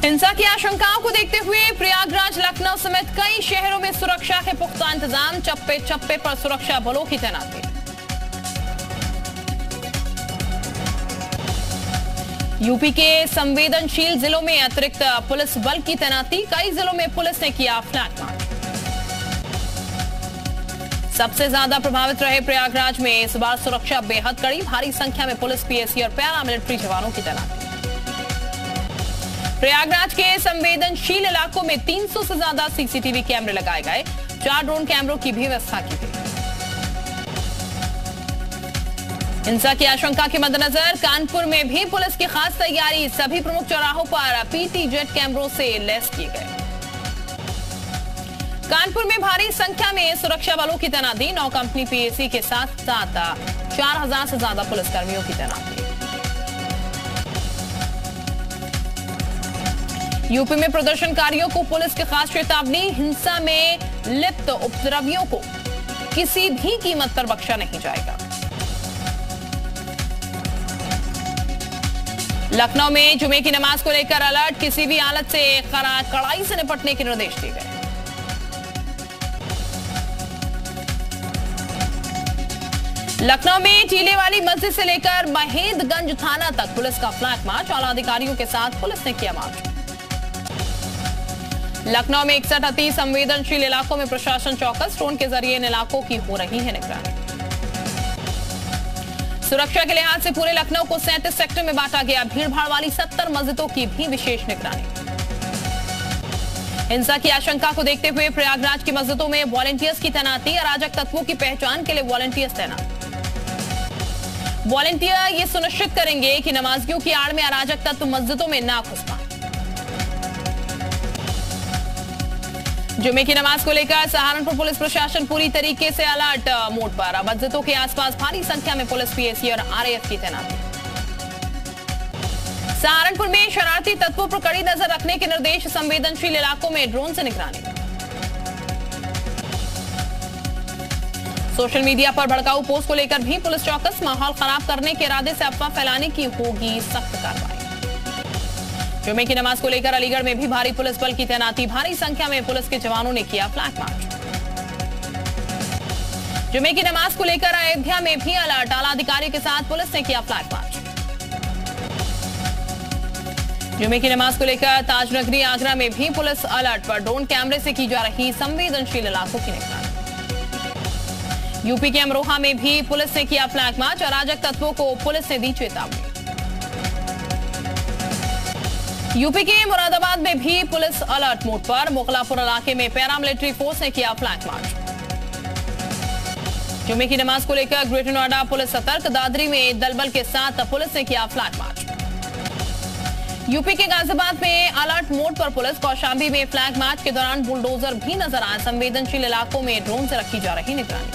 हिंसा की आशंकाओं को देखते हुए प्रयागराज, लखनऊ समेत कई शहरों में सुरक्षा के पुख्ता इंतजाम, चप्पे चप्पे पर सुरक्षा बलों की तैनाती। यूपी के संवेदनशील जिलों में अतिरिक्त पुलिस बल की तैनाती, कई जिलों में पुलिस ने किया फ्लैग मार्च। सबसे ज्यादा प्रभावित रहे प्रयागराज में, इस बार सुरक्षा बेहद कड़ी, भारी संख्या में पुलिस, पीएसी और पैरामिलिट्री जवानों की तैनाती। प्रयागराज के संवेदनशील इलाकों में 300 से ज्यादा सीसीटीवी कैमरे लगाए गए, 4 ड्रोन कैमरों की भी व्यवस्था की गई। हिंसा की आशंका के मद्देनजर कानपुर में भी पुलिस की खास तैयारी, सभी प्रमुख चौराहों पर पीटी जेट कैमरों से लैस किए गए। कानपुर में भारी संख्या में सुरक्षा बलों की तैनाती, 9 कंपनी पीएसी के साथ 4000 से ज्यादा पुलिसकर्मियों की तैनाती। यूपी में प्रदर्शनकारियों को पुलिस की खास चेतावनी, हिंसा में लिप्त उपद्रवियों को किसी भी कीमत पर बख्शा नहीं जाएगा। लखनऊ में जुमे की नमाज को लेकर अलर्ट, किसी भी हालत से कड़ाई से निपटने के निर्देश दिए गए। लखनऊ में टीले वाली मस्जिद से लेकर महेंद्रगंज थाना तक पुलिस का फ्लैग मार्च, आला अधिकारियों के साथ पुलिस ने किया मार्च। लखनऊ में 61 अति संवेदनशील इलाकों में प्रशासन चौकस, ड्रोन के जरिए इन इलाकों की हो रही है निगरानी। सुरक्षा के लिहाज से पूरे लखनऊ को 37 सेक्टर में बांटा गया, भीड़भाड़ वाली 70 मस्जिदों की भी विशेष निगरानी। हिंसा की आशंका को देखते हुए प्रयागराज की मस्जिदों में वॉलंटियर्स की तैनाती, अराजक तत्वों की पहचान के लिए वॉलंटियर्स तैनात। वॉलंटियर ये सुनिश्चित करेंगे कि नमाजियों की आड़ में अराजक तत्व मस्जिदों में ना घुस पाए। जुमे की नमाज को लेकर सहारनपुर पुलिस प्रशासन पूरी तरीके से अलर्ट मोड पर, मस्जिदों के आसपास भारी संख्या में पुलिस, पीएसी और आरएएफ की तैनाती। सहारनपुर में शरारती तत्वों पर कड़ी नजर रखने के निर्देश, संवेदनशील इलाकों में ड्रोन से निगरानी। सोशल मीडिया पर भड़काऊ पोस्ट को लेकर भी पुलिस चौकस, माहौल खराब करने के इरादे से अफवाह फैलाने की होगी सख्त कार्रवाई। जुमे की नमाज को लेकर अलीगढ़ में भी भारी पुलिस बल की तैनाती, भारी संख्या में पुलिस के जवानों ने किया फ्लैग मार्च। जुमे की नमाज को लेकर अयोध्या में भी अलर्ट, आला अधिकारियों के साथ पुलिस ने किया फ्लैग मार्च। जुमे की नमाज को लेकर ताजनगरी आगरा में भी पुलिस अलर्ट पर, ड्रोन कैमरे से की जा रही संवेदनशील इलाकों की निगरानी। यूपी के अमरोहा में भी पुलिस ने किया फ्लैग मार्च, अराजक तत्वों को पुलिस ने दी चेतावनी। यूपी के मुरादाबाद में भी पुलिस अलर्ट मोड पर, मोगलापुर इलाके में पैरामिलिट्री फोर्स ने किया फ्लैग मार्च। जुमे की नमाज को लेकर ग्रेटर नोएडा पुलिस सतर्क, दादरी में दलबल के साथ पुलिस ने किया फ्लैग मार्च। यूपी के गाजियाबाद में अलर्ट मोड पर पुलिस, कौशाम्बी में फ्लैग मार्च के दौरान बुलडोजर भी नजर आए, संवेदनशील इलाकों में ड्रोन से रखी जा रही निगरानी।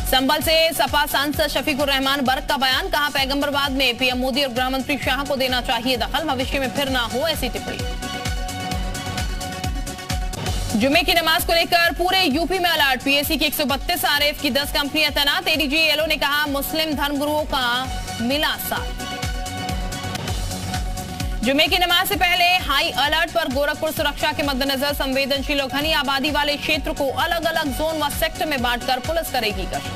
संभल से सपा सांसद शफीकुर रहमान बर्क का बयान, कहा पैगंबरवाद में पीएम मोदी और गृह मंत्री शाह को देना चाहिए दखल, भविष्य में फिर ना हो ऐसी टिप्पणी। जुमे की नमाज को लेकर पूरे यूपी में अलर्ट, पीएसी की 132, आरएएफ की 10 कंपनियां तैनात, एडीजी एलओ ने कहा मुस्लिम धर्मगुरुओं का मिला साथ। जुमे की नमाज से पहले हाई अलर्ट पर गोरखपुर, सुरक्षा के मद्देनजर संवेदनशील और घनी आबादी वाले क्षेत्र को अलग अलग जोन व सेक्टर में बांटकर पुलिस करेगी गश्त।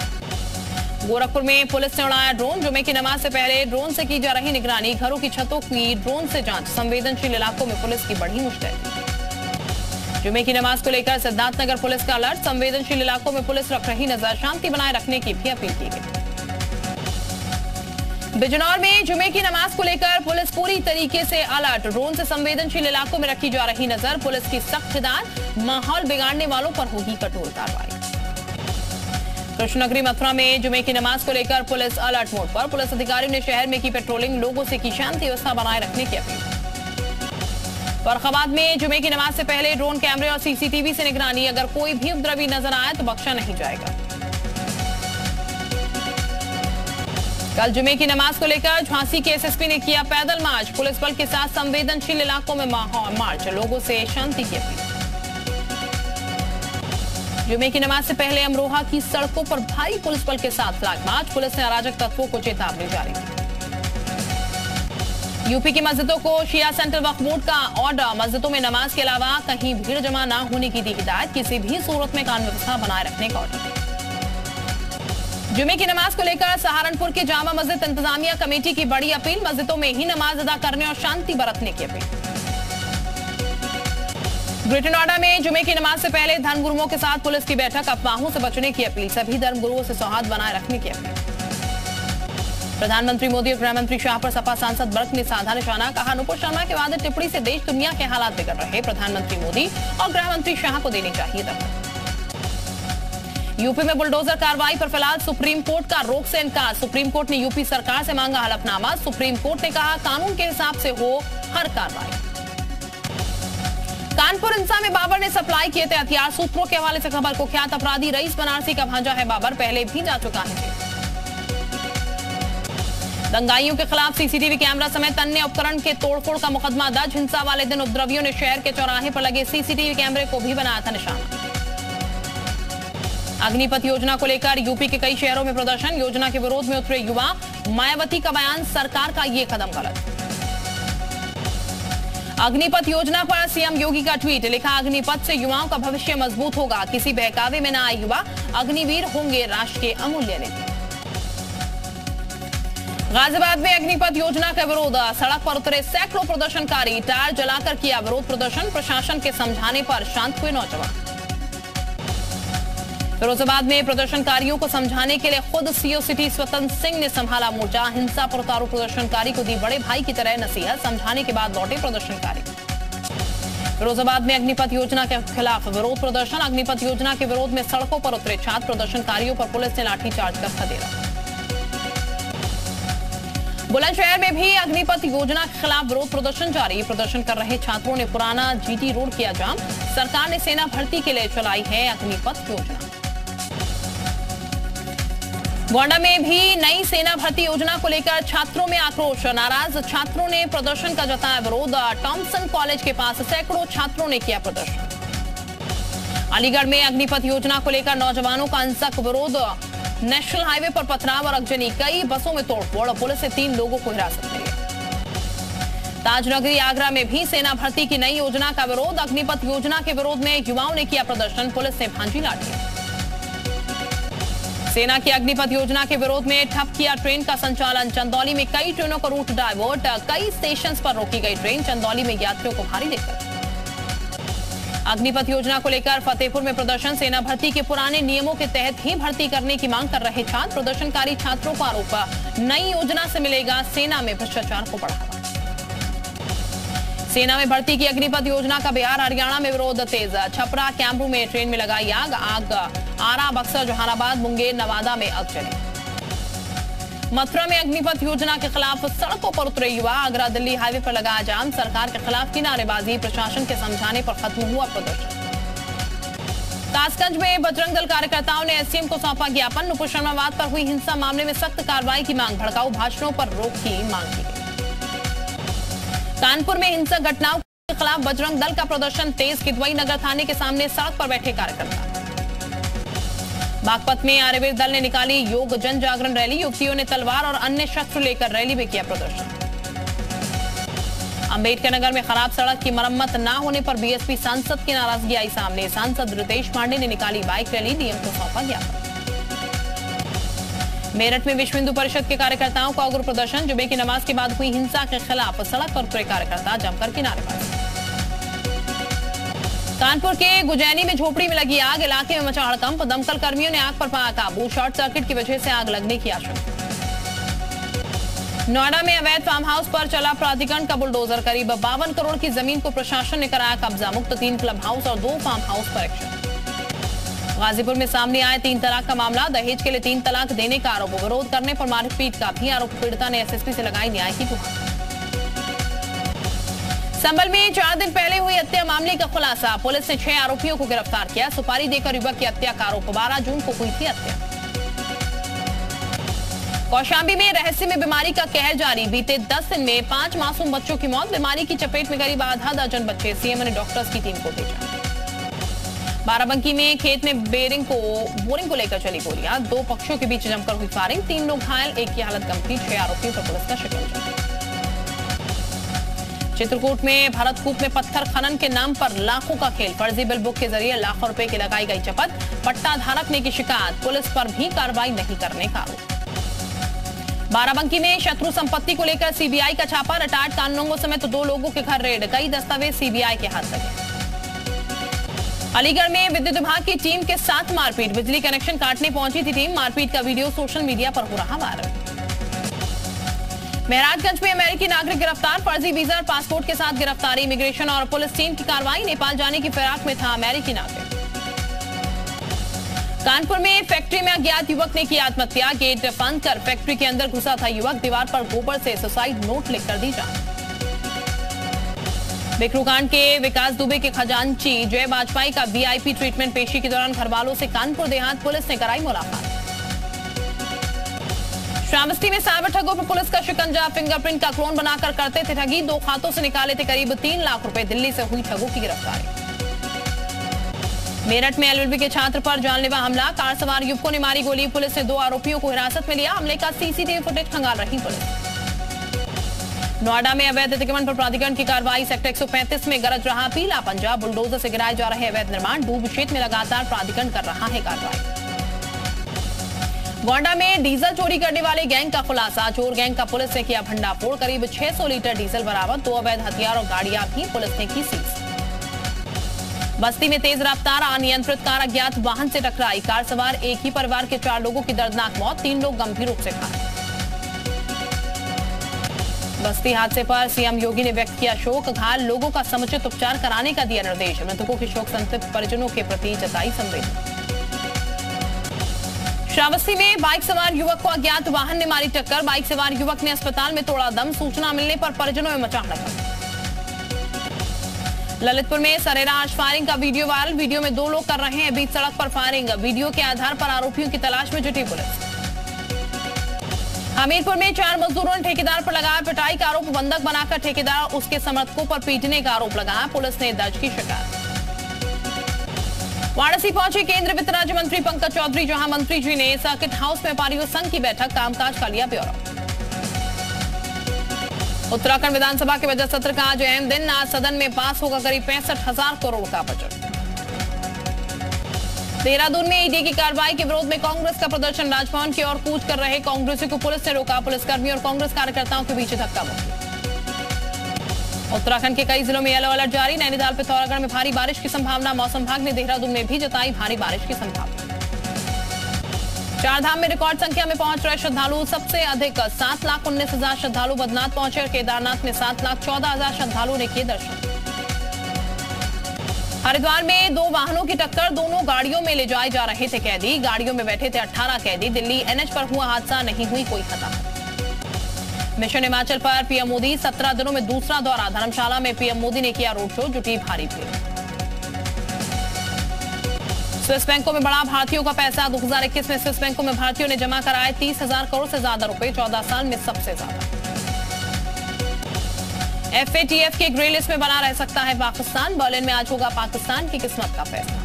गोरखपुर में पुलिस ने उड़ाया ड्रोन, जुमे की नमाज से पहले ड्रोन से की जा रही निगरानी, घरों की छतों की ड्रोन से जांच, संवेदनशील इलाकों में पुलिस की बढ़ी मुस्तैदी। जुमे की नमाज को लेकर सिद्धार्थनगर पुलिस का अलर्ट, संवेदनशील इलाकों में पुलिस रख रही नजर, शांति बनाए रखने की भी अपील की गई। बिजनौर में जुमे की नमाज को लेकर पुलिस पूरी तरीके से अलर्ट, ड्रोन से संवेदनशील इलाकों में रखी जा रही नजर, पुलिस की सख्त हिदायत, माहौल बिगाड़ने वालों पर होगी कठोर कार्रवाई। कृष्णनगरी मथुरा में जुमे की नमाज को लेकर पुलिस अलर्ट मोड पर, पुलिस अधिकारियों ने शहर में की पेट्रोलिंग, लोगों से की शांति व्यवस्था बनाए रखने की अपील। फर्रुखाबाद में जुमे की नमाज से पहले ड्रोन कैमरे और सीसीटीवी से निगरानी, अगर कोई भी उपद्रवी नजर आए तो बख्शा नहीं जाएगा। कल जुमे की नमाज को लेकर झांसी के एसएसपी ने किया पैदल मार्च, पुलिस बल के साथ संवेदनशील इलाकों में मार्च, लोगों से शांति की अपील। जुमे की नमाज से पहले अमरोहा की सड़कों पर भारी पुलिस बल के साथ फ्लैग मार्च, पुलिस ने अराजक तत्वों को चेतावनी जारी की। यूपी की मस्जिदों को शिया सेंट्रल वक्फ बोर्ड का ऑर्डर, मस्जिदों में नमाज के अलावा कहीं भीड़ जमा न होने की दी हिदायत, किसी भी सूरत में कानून व्यवस्था बनाए रखने का ऑर्डर। जुमे की नमाज को लेकर सहारनपुर की जामा मस्जिद इंतजामिया कमेटी की बड़ी अपील, मस्जिदों में ही नमाज अदा करने और शांति बरतने की अपील। ग्रेटर नोएडा में जुमे की नमाज से पहले धर्मगुरुओं के साथ पुलिस की बैठक, अफवाहों से बचने की अपील, सभी धर्मगुरुओं से सौहार्द बनाए रखने की अपील। प्रधानमंत्री मोदी और गृह मंत्री शाह पर सपा सांसद बर्क ने साधा निशाना, कहा नुपुर शर्मा के वादे टिप्पणी से देश दुनिया के हालात बिगड़ रहे, प्रधानमंत्री मोदी और गृह मंत्री शाह को देनी चाहिए दफा। यूपी में बुलडोजर कार्रवाई पर फिलहाल सुप्रीम कोर्ट का रोक से इनकार, सुप्रीम कोर्ट ने यूपी सरकार से मांगा हलफनामा, सुप्रीम कोर्ट ने कहा कानून के हिसाब से हो हर कार्रवाई। कानपुर हिंसा में बाबर ने सप्लाई किए थे हथियार, सूत्रों के हवाले से खबर, कुख्यात अपराधी रईस बनारसी का भांजा है बाबर, पहले भी जा चुका है। दंगाइयों के खिलाफ सीसीटीवी कैमरा समेत अन्य उपकरण के तोड़फोड़ का मुकदमा दर्ज, हिंसा वाले दिन उपद्रवियों ने शहर के चौराहे पर लगे सीसीटीवी कैमरे को भी बनाया था निशाना। अग्निपथ योजना को लेकर यूपी के कई शहरों में प्रदर्शन, योजना के विरोध में उतरे युवा, मायावती का बयान, सरकार का ये कदम गलत। अग्निपथ योजना पर सीएम योगी का ट्वीट, लिखा अग्निपथ से युवाओं का भविष्य मजबूत होगा, किसी बहकावे में न आए युवा, अग्निवीर होंगे राष्ट्र के अमूल्य निधि। गाजियाबाद में अग्निपथ योजना का विरोध, सड़क पर उतरे सैकड़ों प्रदर्शनकारी, टायर जलाकर किया विरोध प्रदर्शन, प्रशासन के समझाने पर शांत हुए नौजवान। फिरोजाबाद में प्रदर्शनकारियों को समझाने के लिए खुद सीओ सिटी स्वतंत्र सिंह ने संभाला मोर्चा, हिंसा पर उतारू प्रदर्शनकारी को दी बड़े भाई की तरह नसीहत, समझाने के बाद लौटे प्रदर्शनकारी। फिरोजाबाद में अग्निपथ योजना के खिलाफ विरोध प्रदर्शन, अग्निपथ योजना के विरोध में सड़कों पर उतरे छात्र, प्रदर्शनकारियों पर पुलिस ने लाठीचार्ज कर खदेड़ा। बुलंदशहर में भी अग्निपथ योजना के खिलाफ विरोध प्रदर्शन जारी, प्रदर्शन कर रहे छात्रों ने पुराना जीटी रोड किया जाम, सरकार ने सेना भर्ती के लिए चलाई है अग्निपथ योजना। गोंडा में भी नई सेना भर्ती योजना को लेकर छात्रों में आक्रोश, नाराज छात्रों ने प्रदर्शन का जताया विरोध, टॉमसन कॉलेज के पास सैकड़ों छात्रों ने किया प्रदर्शन। अलीगढ़ में अग्निपथ योजना को लेकर नौजवानों का हिंसक विरोध, नेशनल हाईवे पर पथराव और अगजनी, कई बसों में तोड़फोड़, पुलिस ने 3 लोगों को हिरासत में लिया। ताजनगरी आगरा में भी सेना भर्ती की नई योजना का विरोध, अग्निपथ योजना के विरोध में युवाओं ने किया प्रदर्शन, पुलिस ने भांजी लाठी। सेना की अग्निपथ योजना के विरोध में ठप किया ट्रेन का संचालन, चंदौली में कई ट्रेनों का रूट डाइवर्ट, कई स्टेशन पर रोकी गई ट्रेन, चंदौली में यात्रियों को भारी दिक्कत। अग्निपथ योजना को लेकर फतेहपुर में प्रदर्शन, सेना भर्ती के पुराने नियमों के तहत ही भर्ती करने की मांग कर रहे छात्र, प्रदर्शनकारी छात्रों का आरोप, नई योजना से मिलेगा सेना में भ्रष्टाचार को बढ़ावा। सेना में भर्ती की अग्निपथ योजना का बिहार हरियाणा में विरोध तेज, छपरा कैमरू में ट्रेन में लगाई आग, आरा बक्सर जहानाबाद मुंगेर नवादा में आग चली। मथुरा में अग्निपथ योजना के खिलाफ सड़कों पर उतरे युवा, आगरा दिल्ली हाईवे पर लगाया जाम, सरकार के खिलाफ की नारेबाजी, प्रशासन के समझाने पर खत्म हुआ प्रदर्शन। कासगंज में बजरंग दल कार्यकर्ताओं ने एसडीएम को सौंपा ज्ञापन, नुपुर शर्मा वाद पर हुई हिंसा मामले में सख्त कार्रवाई की मांग, भड़काऊ भाषणों पर रोक की मांग की गई। कानपुर में हिंसक घटनाओं के खिलाफ बजरंग दल का प्रदर्शन तेज, किदवई नगर थाने के सामने सड़क पर बैठे कार्यकर्ता। बागपत में आर्यवीर दल ने निकाली योग जन जागरण रैली, युवतियों ने तलवार और अन्य शस्त्र लेकर रैली में किया प्रदर्शन। अंबेडकर नगर में खराब सड़क की मरम्मत न होने पर बीएसपी सांसद की नाराजगी आई सामने, सांसद रितेश पांडे ने निकाली बाइक रैली, डीएम को सौंपा ज्ञापन। मेरठ में विश्व हिंदू परिषद के कार्यकर्ताओं का उग्र प्रदर्शन, जुमे की नमाज के बाद हुई हिंसा के खिलाफ सड़क पर उतरे कार्यकर्ता, जमकर की नारेबाजी। कानपुर के गुजैनी में झोपड़ी में लगी आग, इलाके में मचा हड़कंप, दमकल कर्मियों ने आग पर पाया काबू, शॉर्ट सर्किट की वजह से आग लगने की आशंका। नोएडा में अवैध फार्म हाउस पर चला प्राधिकरण का बुलडोजर, करीब 52 करोड़ की जमीन को प्रशासन ने कराया कब्जा, मुक्त 3 क्लब हाउस और 2 फार्म हाउस पर एक्शन। गाजीपुर में सामने आए 3 तलाक का मामला, दहेज के लिए 3 तलाक देने का आरोप, विरोध करने पर मारपीट का भी आरोप, पीड़िता ने एसएसपी से लगाई न्याय की गुहार। संभल में 4 दिन पहले हुई हत्या मामले का खुलासा, पुलिस ने 6 आरोपियों को गिरफ्तार किया, सुपारी देकर युवक की हत्या का आरोप, 12 जून को हुई थी हत्या। कौशाम्बी में रहस्य में बीमारी का कहर जारी, बीते 10 दिन में 5 मासूम बच्चों की मौत, बीमारी की चपेट में करीब आधा दर्जन बच्चे, सीएम ने डॉक्टर्स की टीम को भेजा। बाराबंकी में खेत में बोरिंग को लेकर चली गोलियां, 2 पक्षों के बीच जमकर हुई फायरिंग, 3 लोग घायल, 1 की हालत गंभीर, 6 आरोपियों पर पुलिस का शिकंजा। चित्रकूट में भरतकूप में पत्थर खनन के नाम पर लाखों का खेल, फर्जी बिल बुक के जरिए लाखों रुपए की लगाई गई चपत, पट्टा धारक ने की शिकायत, पुलिस पर भी कार्रवाई नहीं करने का आरोप। बाराबंकी में शत्रु संपत्ति को लेकर सीबीआई का छापा, रिटायर्ड कानूनगो समेत 2 लोगों के घर रेड, कई दस्तावेज सीबीआई के हाथ लगे। अलीगढ़ में विद्युत विभाग की टीम के साथ मारपीट, बिजली कनेक्शन काटने पहुंची थी टीम, मारपीट का वीडियो सोशल मीडिया पर हो रहा वायरल। महराजगंज में अमेरिकी नागरिक गिरफ्तार, फर्जी वीजा और पासपोर्ट के साथ गिरफ्तारी, इमिग्रेशन और पुलिस टीम की कार्रवाई, नेपाल जाने की फिराक में था अमेरिकी नागरिक। कानपुर में फैक्ट्री में अज्ञात युवक ने की आत्महत्या, गेट बंद कर फैक्ट्री के अंदर घुसा था युवक, दीवार पर गोबर से सुसाइड नोट लिखकर दी जान। बिकरू कांड के विकास दुबे के खजांची जय वाजपेयी का वीआईपी ट्रीटमेंट, पेशी के दौरान घरवालों से कानपुर देहात पुलिस ने कराई मुलाकात। श्रावस्ती में साइबर ठगों पर पुलिस का शिकंजा, फिंगरप्रिंट का क्लोन बनाकर करते थे ठगी, 2 खातों से निकाले थे करीब 3 लाख रुपए, दिल्ली से हुई ठगों की गिरफ्तारी। मेरठ में एलएलबी के छात्र पर जानलेवा हमला, कार सवार युवकों ने मारी गोली, पुलिस ने 2 आरोपियों को हिरासत में लिया, हमले का सीसीटीवी फुटेज खंगाल रही पुलिस। नोएडा में अवैध अतिक्रमण पर प्राधिकरण की कार्रवाई, सेक्टर 135 में गरज रहा पीला पंजा, बुलडोजर से गिराए जा रहे अवैध निर्माण, डूब क्षेत्र में लगातार प्राधिकरण कर रहा है कार्रवाई। गोंडा में डीजल चोरी करने वाले गैंग का खुलासा, चोर गैंग का पुलिस ने किया भंडाफोड़, करीब 600 लीटर डीजल बरामद, 2 अवैध हथियार और गाड़ियां भी पुलिस ने की सीज। बस्ती में तेज रफ्तार अनियंत्रित कार अज्ञात वाहन से टकराई, कार सवार एक ही परिवार के 4 लोगों की दर्दनाक मौत, 3 लोग गंभीर रूप से घायल। बस्ती हादसे पर सीएम योगी ने व्यक्त किया शोक, घायल लोगों का समुचित उपचार कराने का दिया निर्देश, मृतकों के शोक संतप्त परिजनों के प्रति जताई संवेदना। श्रावस्ती में बाइक सवार युवक को अज्ञात वाहन ने मारी टक्कर, बाइक सवार युवक ने अस्पताल में तोड़ा दम, सूचना मिलने पर परिजनों में मचा हड़कंप। ललितपुर में सरेराश फायरिंग का वीडियो वायरल, वीडियो में 2 लोग कर रहे हैं बीच सड़क पर फायरिंग, वीडियो के आधार पर आरोपियों की तलाश में जुटी पुलिस। हमीरपुर में 4 मजदूरों ने ठेकेदार पर लगाया पिटाई का आरोप, बंधक बनाकर ठेकेदार उसके समर्थकों पर पीटने का आरोप लगाया, पुलिस ने दर्ज की शिकायत। वाराणसी पहुंचे केंद्रीय वित्त राज्य मंत्री पंकज चौधरी, जहां मंत्री जी ने सर्किट हाउस में व्यापारियों संघ की बैठक, कामकाज का लिया ब्यौरा। उत्तराखंड विधानसभा के बजट सत्र का आज अहम दिन, आज सदन में पास होगा करीब 65,000 करोड़ का बजट। देहरादून में ईडी की कार्रवाई के विरोध में कांग्रेस का प्रदर्शन, राजभवन की ओर कूच कर रहे कांग्रेसियों को पुलिस ने रोका, पुलिसकर्मी और कांग्रेस कार्यकर्ताओं के बीच धक्का मुक्की। उत्तराखंड के कई जिलों में येलो अलर्ट जारी, नैनीताल पिथौरागढ़ में भारी बारिश की संभावना, मौसम विभाग ने देहरादून में भी जताई भारी बारिश की संभावना। 4 धाम में रिकॉर्ड संख्या में पहुंच रहे श्रद्धालु, सबसे अधिक 7,19,000 श्रद्धालु बद्रीनाथ पहुंचे, केदारनाथ में 7,14,000 श्रद्धालुओं ने किए दर्शन। हरिद्वार में 2 वाहनों की टक्कर, दोनों गाड़ियों में ले जाए जा रहे थे कैदी, गाड़ियों में बैठे थे 18 कैदी, दिल्ली एनएच पर हुआ हादसा, नहीं हुई कोई हताहत। मिशन हिमाचल पर पीएम मोदी 17 दिनों में दूसरा दौरा, धर्मशाला में पीएम मोदी ने किया रोड शो, जुटी भारी भीड़। स्विस बैंकों में बढ़ा भारतीयों का पैसा, 2021 में स्विस बैंकों में भारतीयों ने जमा कराए 30,000 करोड़ से ज्यादा रुपए, 14 साल में सबसे ज्यादा। एफएटीएफ के ग्रे लिस्ट में बना रह सकता है पाकिस्तान, बर्लिन में आज होगा पाकिस्तान की किस्मत का फैसला।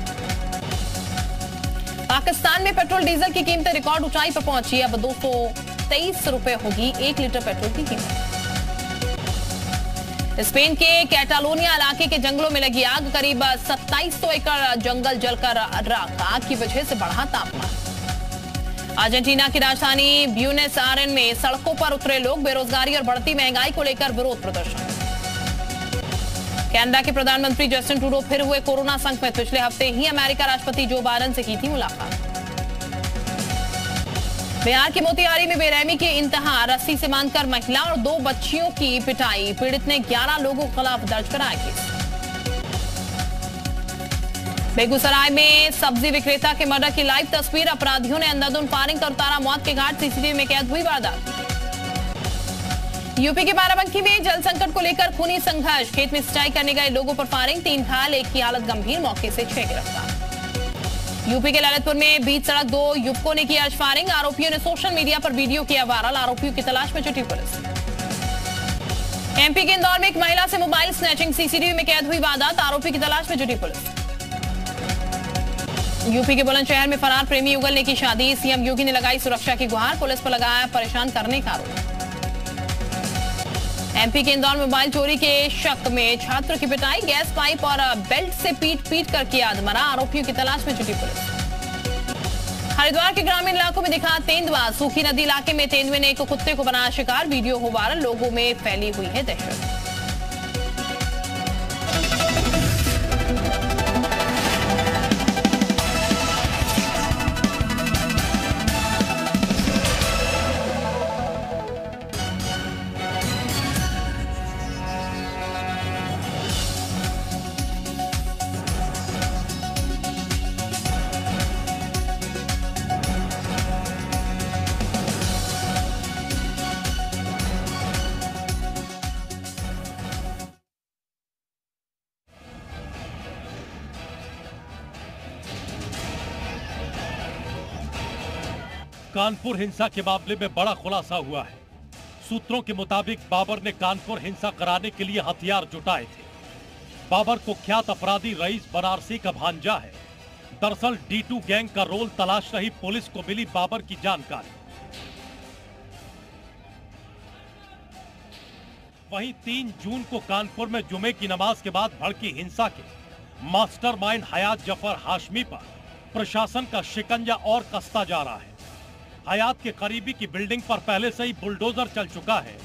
पाकिस्तान में पेट्रोल डीजल की कीमतें रिकॉर्ड ऊंचाई पर पहुंची, अब 223 रुपए होगी 1 लीटर पेट्रोल की कीमत। स्पेन के कैटालोनिया इलाके के जंगलों में लगी आग, करीब 2700 एकड़ जंगल जलकर राख, आग की वजह से बढ़ा तापमान। अर्जेंटीना की राजधानी ब्यूनस आयरेस में सड़कों पर उतरे लोग, बेरोजगारी और बढ़ती महंगाई को लेकर विरोध प्रदर्शन। कनाडा के प्रधानमंत्री जस्टिन ट्रूडो फिर हुए कोरोना संक्रमित, पिछले हफ्ते ही अमेरिका राष्ट्रपति जो बाइडेन से की थी मुलाकात। बिहार के मोतिहारी में बेरहमी की इंतहा, रस्सी से बांधकर महिला और 2 बच्चियों की पिटाई, पीड़ित ने 11 लोगों के खिलाफ दर्ज कराया केस। बेगूसराय में सब्जी विक्रेता के मर्डर की लाइव तस्वीर, अपराधियों ने अंधाधुंध फायरिंग कर उतारा मौत के घाट, सीसीटीवी में कैद हुई वारदात। यूपी के बाराबंकी में जल संकट को लेकर खूनी संघर्ष, खेत में सिंचाई करने गए लोगों पर फायरिंग, 3 घायल, 1 की हालत गंभीर, मौके से 6 गिरफ्तार। यूपी के ललितपुर में बीच सड़क 2 युवकों ने किया फायरिंग, आरोपियों ने सोशल मीडिया पर वीडियो किया वायरल, आरोपियों की तलाश में जुटी पुलिस। एमपी के इंदौर में एक महिला से मोबाइल स्नैचिंग, सीसीटीवी में कैद हुई वारदात, आरोपी की तलाश में जुटी पुलिस। यूपी के बुलंदशहर में फरार प्रेमी युगल ने की शादी, सीएम योगी ने लगाई सुरक्षा की गुहार, पुलिस पर लगाया परेशान करने का आरोप। एमपी के इंदौर में मोबाइल चोरी के शक में छात्र की पिटाई, गैस पाइप और बेल्ट से पीट कर किया आत्महत्या। आरोपियों की तलाश में जुटी पुलिस। हरिद्वार के ग्रामीण इलाकों में दिखा तेंदुआ, सूखी नदी इलाके में तेंदुए ने एक कुत्ते को बनाया शिकार, वीडियो हो वायरल, लोगों में फैली हुई है दहशत। कानपुर हिंसा के मामले में बड़ा खुलासा हुआ है। सूत्रों के मुताबिक बाबर ने कानपुर हिंसा कराने के लिए हथियार जुटाए थे। बाबर कुख्यात अपराधी रईस बनारसी का भांजा है। दरअसल D2 गैंग का रोल तलाश रही पुलिस को मिली बाबर की जानकारी। वहीं 3 जून को कानपुर में जुमे की नमाज के बाद भड़की हिंसा के मास्टरमाइंड हयात जफर हाशमी पर प्रशासन का शिकंजा और कसता जा रहा है। हयात के करीबी की बिल्डिंग पर पहले से ही बुलडोजर चल चुका है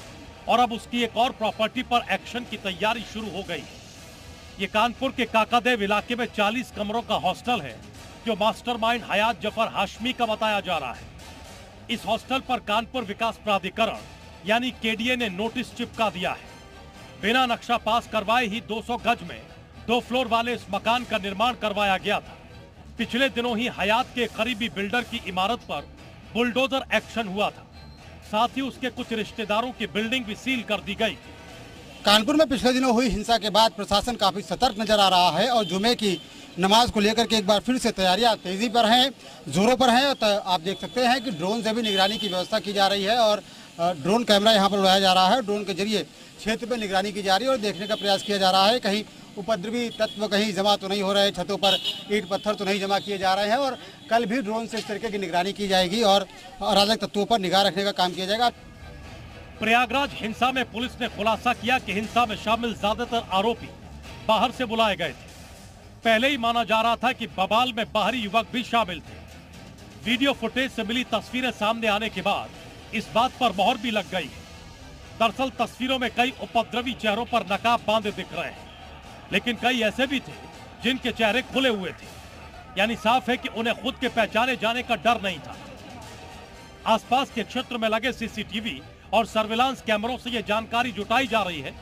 और अब उसकी एक और प्रॉपर्टी पर एक्शन की तैयारी शुरू हो गई है। ये कानपुर के काकादेव इलाके में 40 कमरों का हॉस्टल है जो मास्टरमाइंड हयात जफर हाशमी का बताया जा रहा है। इस हॉस्टल पर कानपुर विकास प्राधिकरण यानी KDA ने नोटिस चिपका दिया है। बिना नक्शा पास करवाए ही 200 गज में 2 फ्लोर वाले इस मकान का निर्माण करवाया गया था। पिछले दिनों ही हयात के करीबी बिल्डर की इमारत पर बुलडोजर एक्शन हुआ था। साथ ही उसके कुछ रिश्तेदारों की बिल्डिंग भी सील कर दी गई। कानपुर में पिछले दिनों हुई हिंसा के बाद प्रशासन काफी सतर्क नजर आ रहा है और जुमे की नमाज को लेकर के एक बार फिर से तैयारियां तेजी पर हैं, जोरों पर हैं। तो आप देख सकते हैं कि ड्रोन से भी निगरानी की व्यवस्था की जा रही है और ड्रोन कैमरा यहाँ पर उड़ाया जा रहा है। ड्रोन के जरिए क्षेत्र में निगरानी की जा रही है और देखने का प्रयास किया जा रहा है कहीं उपद्रवी तत्व कहीं जमा तो नहीं हो रहे, छतों पर ईंट पत्थर तो नहीं जमा किए जा रहे हैं। और कल भी ड्रोन से इस तरीके की निगरानी की जाएगी और अराजक तत्वों पर निगाह रखने का काम किया जाएगा। प्रयागराज हिंसा में पुलिस ने खुलासा किया कि हिंसा में शामिल ज्यादातर आरोपी बाहर से बुलाए गए थे। पहले ही माना जा रहा था कि बवाल में बाहरी युवक भी शामिल थे। वीडियो फुटेज से मिली तस्वीरें सामने आने के बाद इस बात पर मोहर भी लग गई है। दरअसल तस्वीरों में कई उपद्रवी चेहरों पर नकाब बांधे दिख रहे हैं, लेकिन कई ऐसे भी थे जिनके चेहरे खुले हुए थे। यानी साफ है कि उन्हें खुद के पहचाने जाने का डर नहीं था। आसपास के क्षेत्र में लगे CCTV और सर्विलांस कैमरों से यह जानकारी जुटाई जा रही है